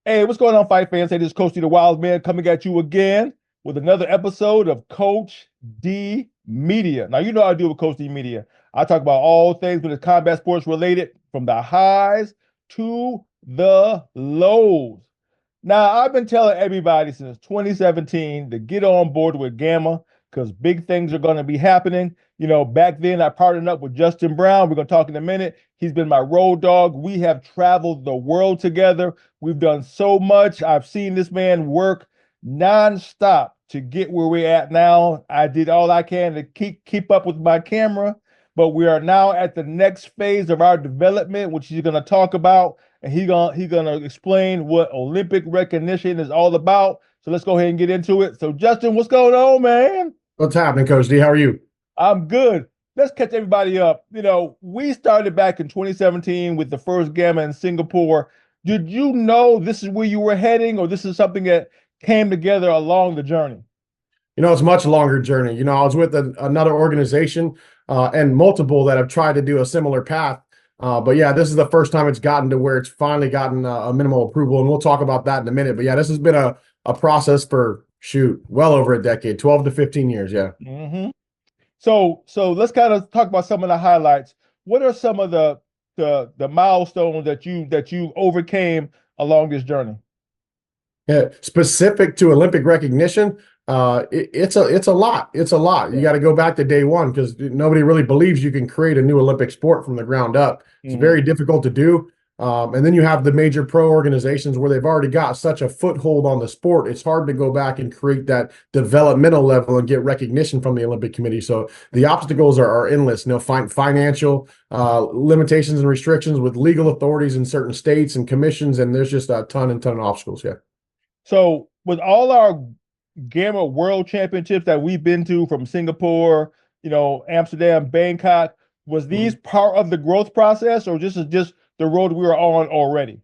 Hey, what's going on, fight fans? Hey, this is Coach D, the Wild Man, coming at you again with another episode of Coach D Media. Now, you know how I do with Coach D Media. I talk about all things with the combat sports related, from the highs to the lows. Now, I've been telling everybody since 2017 to get on board with Gamma because big things are going to be happening. You know, back then I partnered up with Justin Brown. We're going to talk in a minute. He's been my road dog. We have traveled the world together. We've done so much. I've seen this man work nonstop to get where we're at now. I did all I can to keep up with my camera, but we are now at the next phase of our development, which he's going to talk about, and he's gonna explain what Olympic recognition is all about. So let's go ahead and get into it. So Justin, what's going on, man? What's happening, Coach D? How are you? I'm good. Let's catch everybody up. You know, we started back in 2017 with the first Gamma in Singapore. Did you know this is where you were heading, or this is something that came together along the journey? It's a much longer journey. I was with another organization and multiple that have tried to do a similar path. But yeah, this is the first time it's gotten to where it's finally gotten a minimal approval, and we'll talk about that in a minute. But yeah, this has been a process for, well over a decade, 12 to 15 years. Yeah. Mm-hmm. So let's kind of talk about some of the highlights. What are some of the milestones that you overcame along this journey? Yeah, specific to Olympic recognition, it's a lot. It's a lot. You got to go back to day one because nobody really believes you can create a new Olympic sport from the ground up. It's very difficult to do. And then you have the major pro organizations where they've already got such a foothold on the sport. It's hard to go back and create that developmental level and get recognition from the Olympic Committee. So the obstacles are endless. Financial limitations and restrictions with legal authorities in certain states and commissions, and there's just a ton of obstacles. Yeah. So with all our Gamma World Championships that we've been to, from Singapore, Amsterdam, Bangkok, was these part of the growth process, or this is just the road we were on already?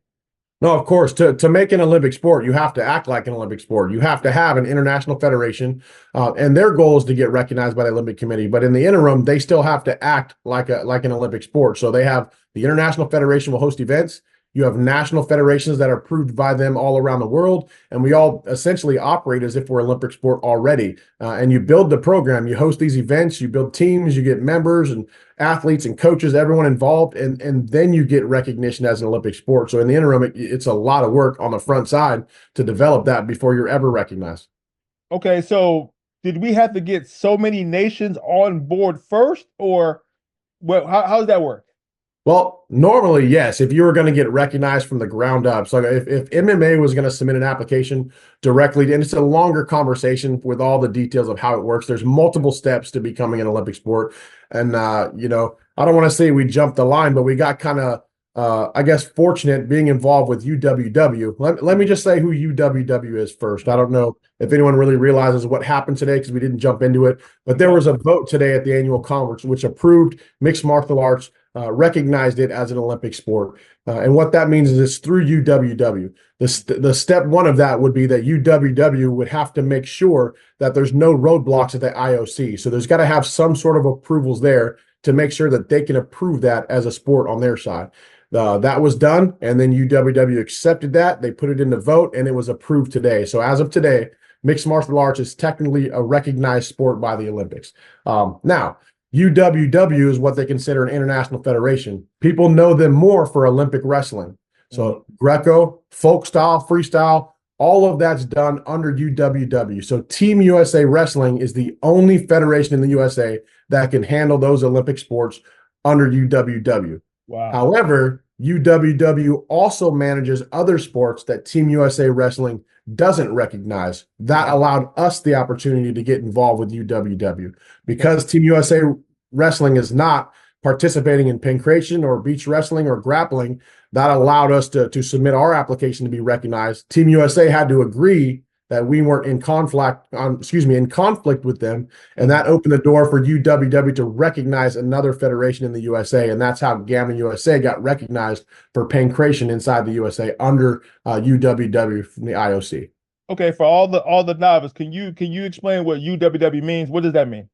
No, of course. To make an Olympic sport, you have to act like an Olympic sport. You have to have an international federation, and their goal is to get recognized by the Olympic Committee. But in the interim, they still have to act like an Olympic sport. So they have the International Federation will host events. You have national federations that are approved by them all around the world, and we all essentially operate as if we're an Olympic sport already. And you build the program, you host these events, you build teams, you get members and athletes and coaches, everyone involved, and then you get recognition as an Olympic sport. So in the interim, it's a lot of work on the front side to develop that before you're ever recognized. Okay, so did we have to get so many nations on board first, or how does that work? Well, normally, yes, if you were going to get recognized from the ground up. So if MMA was going to submit an application directly, and it's a longer conversation with all the details of how it works. There's multiple steps to becoming an Olympic sport. And, I don't want to say we jumped the line, but we got kind of, I guess, fortunate being involved with UWW. Let me just say who UWW is first. I don't know if anyone really realizes what happened today because we didn't jump into it. But there was a vote today at the annual conference which approved mixed martial arts, recognized it as an Olympic sport. And what that means is it's through UWW. The step one of that would be that UWW would have to make sure that there's no roadblocks at the IOC. So there's got to have some sort of approvals there to make sure that they can approve that as a sport on their side. That was done, and then UWW accepted that. They put it in the vote, and it was approved today. So as of today, mixed martial arts is technically a recognized sport by the Olympics. Now, UWW is what they consider an international federation. People know them more for Olympic wrestling. So Greco, folk style, freestyle, all of that's done under UWW. So Team USA Wrestling is the only federation in the USA that can handle those Olympic sports under UWW. Wow. However, UWW also manages other sports that Team USA Wrestling doesn't recognize. That allowed us the opportunity to get involved with UWW. Because Team USA Wrestling is not participating in pancration or beach wrestling or grappling, that allowed us to submit our application to be recognized. Team USA had to agree that we weren't in conflict with them, and that opened the door for UWW to recognize another federation in the USA, and that's how Gamma USA got recognized for pancration inside the USA under UWW from the IOC. Okay, for all the novice, can you explain what UWW means? What does that mean?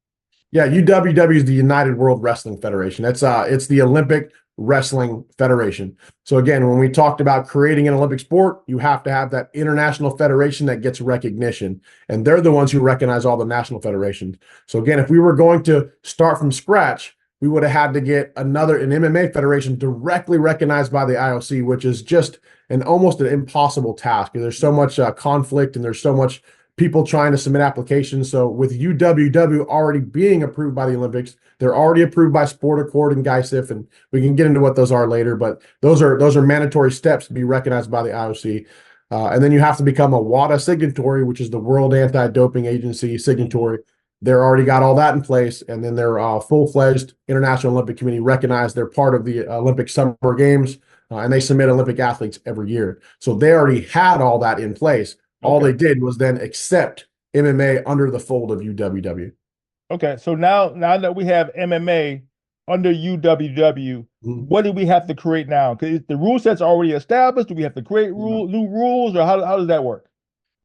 Yeah, UWW is the United World Wrestling Federation. It's the Olympic Wrestling Federation. So again, when we talked about creating an Olympic sport, you have to have that international federation that gets recognition. And they're the ones who recognize all the national federations. So again, if we were going to start from scratch, we would have had to get an MMA federation directly recognized by the IOC, which is just almost an impossible task. There's so much conflict and there's so much people trying to submit applications. So with UWW already being approved by the Olympics, they're already approved by Sport Accord and GAISIF, and we can get into what those are later, but those are mandatory steps to be recognized by the IOC. And then you have to become a WADA signatory, which is the World Anti-Doping Agency signatory. They're already got all that in place, and then they're full-fledged International Olympic Committee recognized. They're part of the Olympic Summer Games, and they submit Olympic athletes every year. So they already had all that in place. All they did was then accept MMA under the fold of UWW. Okay, so now that we have MMA under UWW, what do we have to create now? Because the rule set's already established. Do we have to create new rules, or how does that work?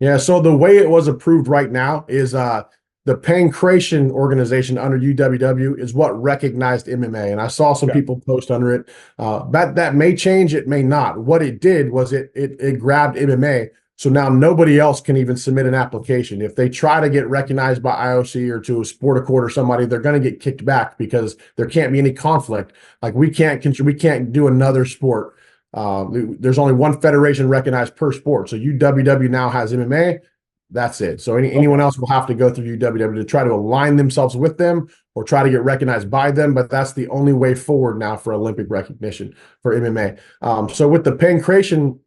Yeah, so the way it was approved right now is the Pancration organization under UWW is what recognized MMA. And I saw some people post under it. That may change, it may not. What it did was it grabbed MMA. So now nobody else can even submit an application. If they try to get recognized by IOC or to a Sport Accord or somebody, they're going to get kicked back because there can't be any conflict. Like we can't do another sport. There's only one federation recognized per sport. So UWW now has MMA. That's it. So anyone else will have to go through UWW to try to align themselves with them or try to get recognized by them. But that's the only way forward now for Olympic recognition for MMA. So with the Pancration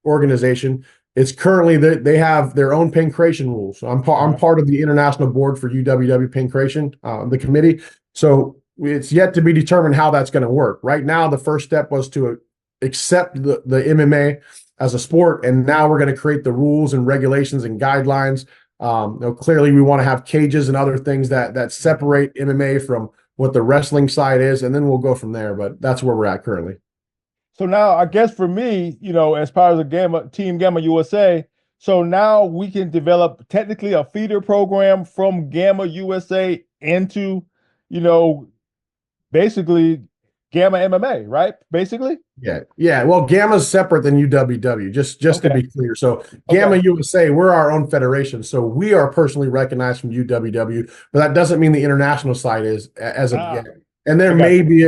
organization, it's currently they have their own Pancration rules. So I'm part of the international board for UWW Pancration, the committee. So it's yet to be determined how that's going to work. Right now, the first step was to accept the MMA as a sport, and now we're going to create the rules and regulations and guidelines. Clearly, we want to have cages and other things that separate MMA from what the wrestling side is, and then we'll go from there. But that's where we're at currently. So now, I guess for me, as part of the Team Gamma USA, so now we can develop technically a feeder program from Gamma USA into, basically Gamma MMA, right? Basically. Yeah. Well, Gamma's separate than UWW, just to be clear. So Gamma USA, we're our own federation, so we are personally recognized from UWW, but that doesn't mean the international side is as of yet. And there may be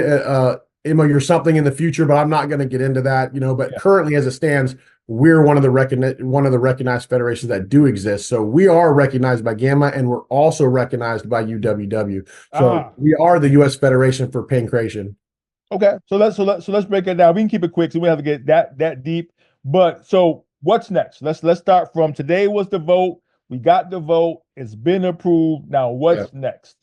you're something in the future, but I'm not going to get into that. But currently, as it stands, we're one of the recognized federations that do exist. So we are recognized by Gamma, and we're also recognized by UWW. So we are the U.S. Federation for Pancration. Okay, so let's break it down. We can keep it quick, so we have to get that deep. But so what's next? Let's start from today was the vote. We got the vote. It's been approved. Now what's next?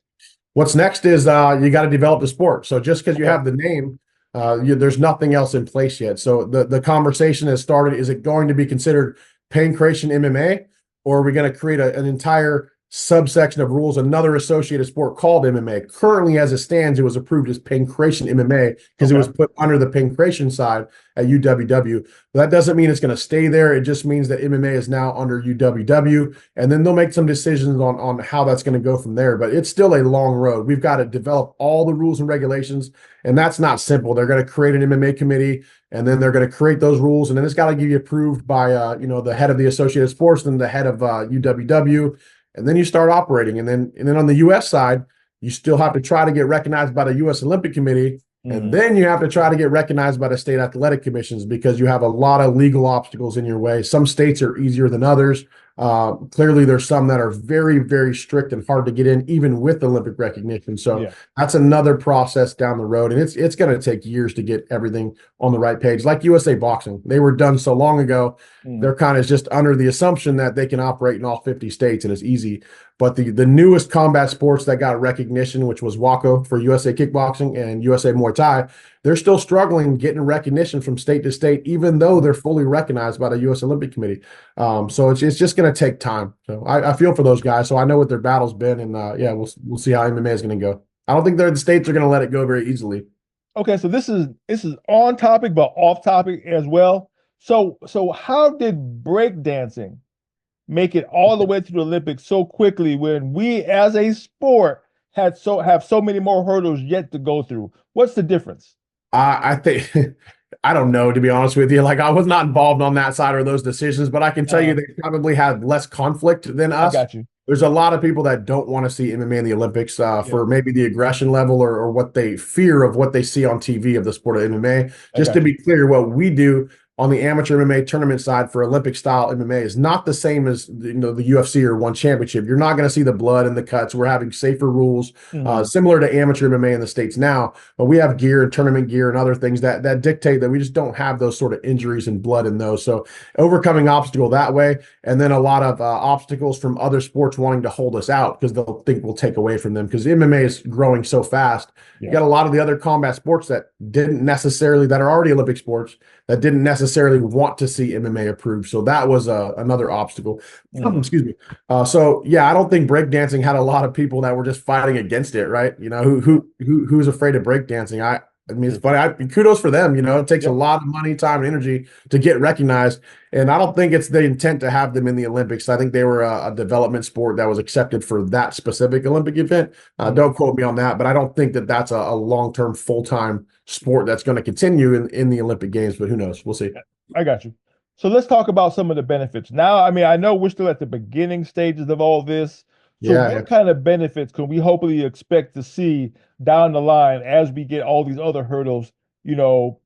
What's next is you got to develop the sport. So just because you have the name, there's nothing else in place yet. So the conversation has started. Is it going to be considered Pancration MMA, or are we going to create an entire subsection of rules, another associated sport called MMA? Currently, as it stands, it was approved as Pancration MMA because it was put under the Pancration side at UWW. But that doesn't mean it's going to stay there. It just means that MMA is now under UWW, and then they'll make some decisions on how that's going to go from there. But it's still a long road. We've got to develop all the rules and regulations, and that's not simple. They're going to create an MMA committee, and then they're going to create those rules, and then it's got to be approved by the head of the Associated Sports and the head of UWW. And then you start operating. And then on the U.S. side, you still have to try to get recognized by the U.S. Olympic Committee. And then you have to try to get recognized by the state athletic commissions because you have a lot of legal obstacles in your way. Some states are easier than others. Clearly, there's some that are very, very strict and hard to get in, even with Olympic recognition. So that's another process down the road. And it's going to take years to get everything on the right page. Like USA Boxing, they were done so long ago. They're kind of just under the assumption that they can operate in all 50 states and it's easy. But the newest combat sports that got recognition, which was WACO for USA Kickboxing and USA Muay Thai, they're still struggling getting recognition from state to state, even though they're fully recognized by the U.S. Olympic Committee. So it's just going to take time. So I feel for those guys. So I know what their battle's been, and we'll see how MMA is going to go. I don't think the states are going to let it go very easily. Okay, so this is on topic but off topic as well. So how did breakdancing make it all the way to the Olympics so quickly when we as a sport have so many more hurdles yet to go through? What's the difference? I think I don't know, to be honest with you. Like I was not involved on that side of those decisions, but I can tell you Uh, they probably had less conflict than I us. got you. There's a lot of people that don't want to see MMA in the Olympics Yeah, for maybe the aggression level or what they fear of what they see on TV of the sport of MMA. I Just to got you. be clear, what we do on the amateur MMA tournament side for Olympic style MMA is not the same as the UFC or one championship. You're not going to see the blood and the cuts. We're having safer rules, Mhm. similar to amateur MMA in the States now. But we have gear and tournament gear and other things that dictate that we just don't have those sort of injuries and blood in those. So overcoming obstacle that way, and then a lot of obstacles from other sports wanting to hold us out because they'll think we'll take away from them because MMA is growing so fast. You Yeah. got a lot of the other combat sports that are already Olympic sports that didn't necessarily want to see MMA approved. So that was another obstacle. Mhm. Excuse me. So yeah, I don't think breakdancing had a lot of people that were just fighting against it, right? Who's afraid of breakdancing? I mean, it's Yeah. funny. Kudos for them. It takes a Yep. lot of money, time, and energy to get recognized. And I don't think it's the intent to have them in the Olympics. I think they were a development sport that was accepted for that specific Olympic event. Mhm. Don't quote me on that, but I don't think that that's a long-term, full-time sport that's going to continue in the Olympic Games. But who knows? We'll see. I got you. So let's talk about some of the benefits. Now, I mean, I know we're still at the beginning stages of all this. So Yeah, yeah. what kind of benefits can we hopefully expect to see down the line as we get all these other hurdles, you know,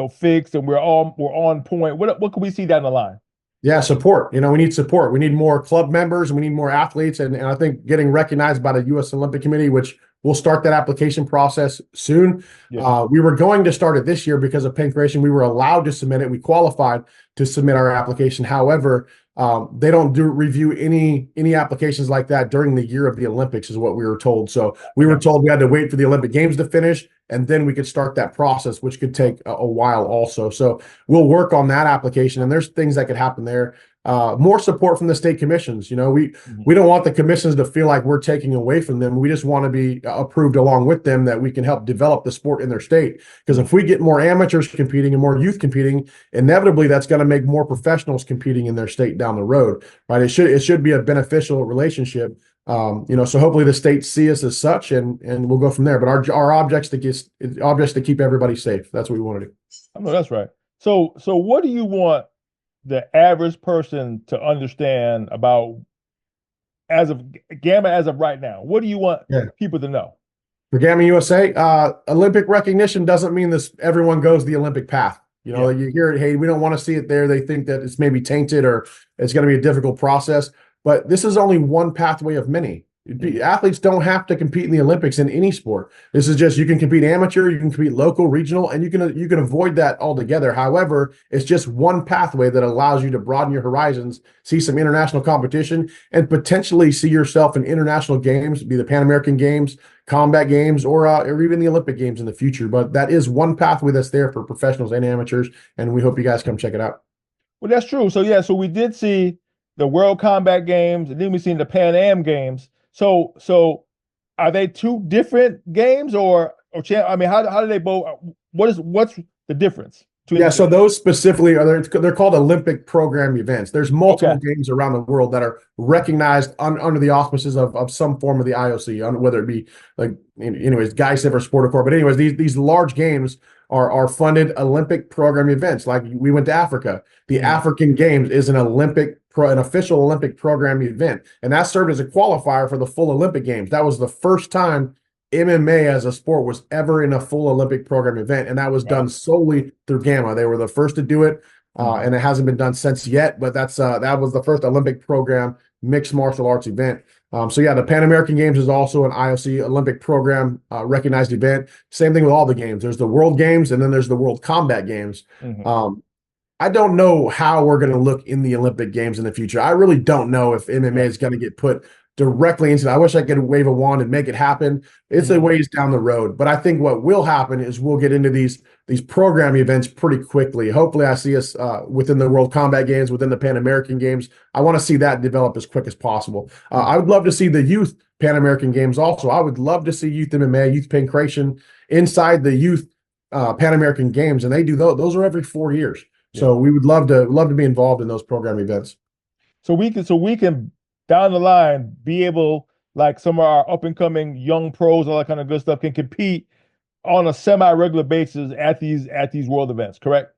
fixed and we're on point? What can we see down the line? Yeah, support. We need support. We need more club members. We need more athletes. And I think getting recognized by the U.S. Olympic Committee, which we'll start that application process soon. Yeah. We were going to start it this year because of pancreation. We were allowed to submit it. We qualified to submit our application. However, they don't do review any applications like that during the year of the Olympics, is what we were told. So I we were got you. told we had to wait for the Olympic Games to finish, and then we could start that process, which could take a while also. So we'll work on that application, and there's things that could happen there. More support from the state commissions. Mhm. We don't want the commissions to feel like we're taking away from them. We just want to be approved along with them that we can help develop the sport in their state. Because if we get more amateurs competing and more youth competing, inevitably that's going to make more professionals competing in their state down the road, right? It should be a beneficial relationship. So hopefully the states see us as such, and we'll go from there. But our objects to keep everybody safe. That's what we want to do. I know that's right. So what do you want the average person to understand about as of Gamma as of right now? What do you want Yeah. people to know? For Gamma USA, Olympic recognition doesn't mean this everyone goes the Olympic path. Yeah. You hear it, hey, we don't want to see it there. They think that it's maybe tainted or it's going to be a difficult process. But this is only one pathway of many. Mhm. Athletes don't have to compete in the Olympics in any sport. This is just you can compete amateur, you can compete local, regional, and you can avoid that altogether. However, it's just one pathway that allows you to broaden your horizons, see some international competition, and potentially see yourself in international games, be the Pan American Games, combat games, or even the Olympic Games in the future. But that is one pathway that's there for professionals and amateurs, and we hope you guys come check it out. Well, that's true. So yeah, so we did see the World Combat Games, and then we seen the Pan Am Games. So are they two different games I mean, how do they both? What's the difference between Yeah, the so two? those specifically they're called Olympic program events. There's multiple Okay. games around the world that are recognized under the auspices of some form of the IOC, whether it be like anyways, GAISEF or Sportacore. But anyways, these large games are funded Olympic program events. Like we went to Africa. The Mhm. African Games is an official Olympic program event, and that served as a qualifier for the full Olympic Games. That was the first time MMA as a sport was ever in a full Olympic program event, and that was done Wow. solely through Gamma. They were the first to do it, Mhm. and it hasn't been done since yet. But that was the first Olympic program mixed martial arts event. So yeah, the Pan American Games is also an IOC Olympic program recognized event. Same thing with all the games. There's the World Games, and then there's the World Combat Games. Mhm. Um, I don't know how we're going to look in the Olympic Games in the future. I really don't know if MMA Yeah. is going to get put directly into that. I wish I could wave a wand and make it happen. It's a Mhm. ways down the road, but I think what will happen is we'll get into these program events pretty quickly. Hopefully, I see us within the World Combat Games, within the Pan American Games. I want to see that develop as quick as possible. I Mhm. would love to see the youth Pan American Games also. I would love to see youth MMA, youth pancration inside the youth Pan American Games, and they do those. Those are every 4 years. Yeah. So we would love to be involved in those program events. So we can down the line be able, like some of our up and coming young pros, all that kind of good stuff, can compete on a semi-regular basis at these world events, correct?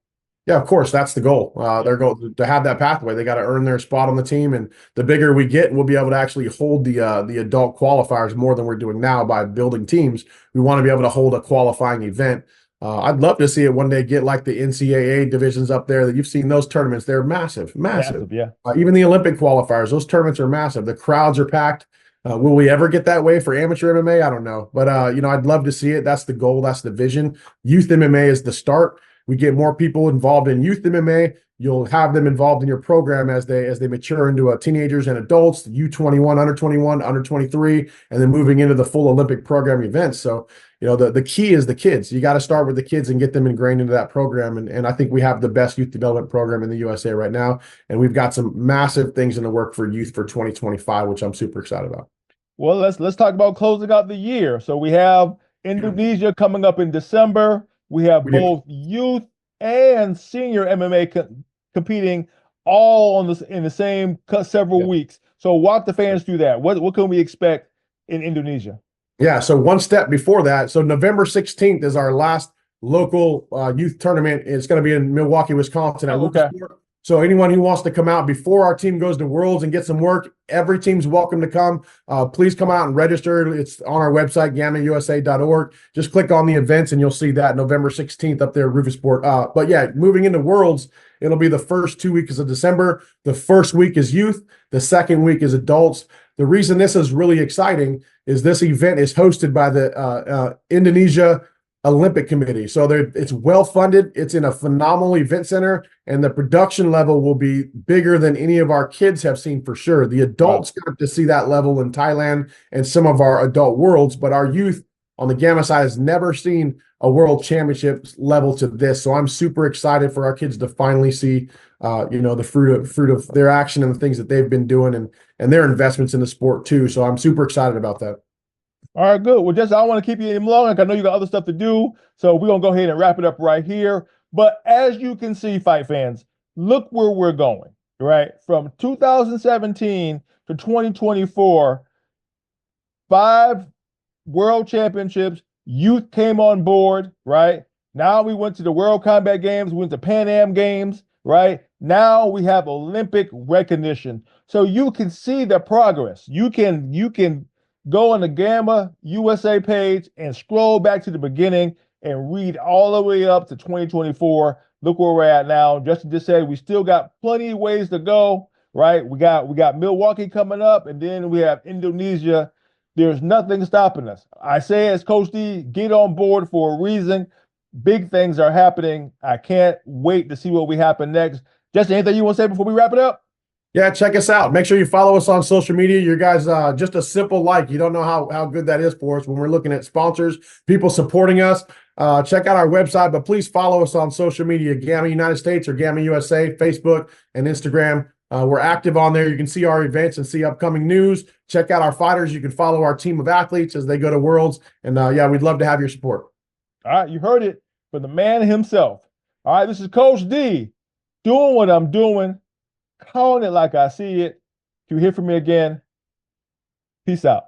Yeah, of course, that's the goal. Their goal to have that pathway. They got to earn their spot on the team, and the bigger we get, we'll be able to actually hold the adult qualifiers more than we're doing now by building teams. We want to be able to hold a qualifying event. I'd love to see it one day get like the NCAA divisions up there. That you've seen those tournaments; they're massive, massive. Yeah. Even the Olympic qualifiers; those tournaments are massive. The crowds are packed. Will we ever get that way for amateur MMA? I don't know, but I'd love to see it. That's the goal. That's the vision. Youth MMA is the start. We get more people involved in youth MMA. You'll have them involved in your program as they mature into teenagers and adults, U21, under 21, under 23, and then moving into the full Olympic program events. So, the key is the kids. You got to start with the kids and get them ingrained into that program. And I think we have the best youth development program in the USA right now. And we've got some massive things in the work for youth for 2025, which I'm super excited about. Well, let's talk about closing out the year. So we have Indonesia coming up in December. We have both youth and senior MMA competing all in the same several weeks. So walk the fans through that. What can we expect in Indonesia? Yeah, so one step before that. So November 16th is our last local youth tournament. It's going to be in Milwaukee, Wisconsin at Lucas Sport. So anyone who wants to come out before our team goes to Worlds and get some work, every team's welcome to come. Please come out and register. It's on our website, gammausa.org. Just click on the events and you'll see that November 16th up there at Rufus Sport. But yeah, moving into Worlds, it'll be the first 2 weeks of December. The first week is youth. The second week is adults. The reason this is really exciting is this event is hosted by the Indonesia Olympic Committee. So it's well funded. It's in a phenomenal event center, and the production level will be bigger than any of our kids have seen for sure. The adults got to see that level in Thailand and some of our adult worlds, but our youth on the Gamma side has never seen a world championship level to this. So I'm super excited for our kids to finally see, the fruit of their action and the things that they've been doing and their investments in the sport too. So I'm super excited about that. All right, good. Well, Jesse, I don't want to keep you any longer. I know you got other stuff to do. So we're going to go ahead and wrap it up right here. But as you can see, fight fans, look where we're going, right? From 2017 to 2024, 5 world championships, youth came on board, right? Now we went to the World Combat Games, we went to Pan Am Games, right? Now we have Olympic recognition. So you can see the progress. You can go on the Gamma USA page and scroll back to the beginning and read all the way up to 2024. Look where we're at now. Justin just said we still got plenty of ways to go, right? We got Milwaukee coming up, and then we have Indonesia. There's nothing stopping us. I say as Coach D, get on board for a reason. Big things are happening. I can't wait to see what we happen next. Justin, anything you want to say before we wrap it up? Yeah, check us out. Make sure you follow us on social media. You guys, just a simple like. You don't know how good that is for us when we're looking at sponsors, people supporting us. Check out our website, but please follow us on social media, Gamma United States or Gamma USA, Facebook and Instagram. We're active on there. You can see our events and see upcoming news. Check out our fighters. You can follow our team of athletes as they go to Worlds. And yeah, we'd love to have your support. All right, you heard it from the man himself. All right, this is Coach D doing what I'm doing, calling it like I see it. If you hear from me again, peace out.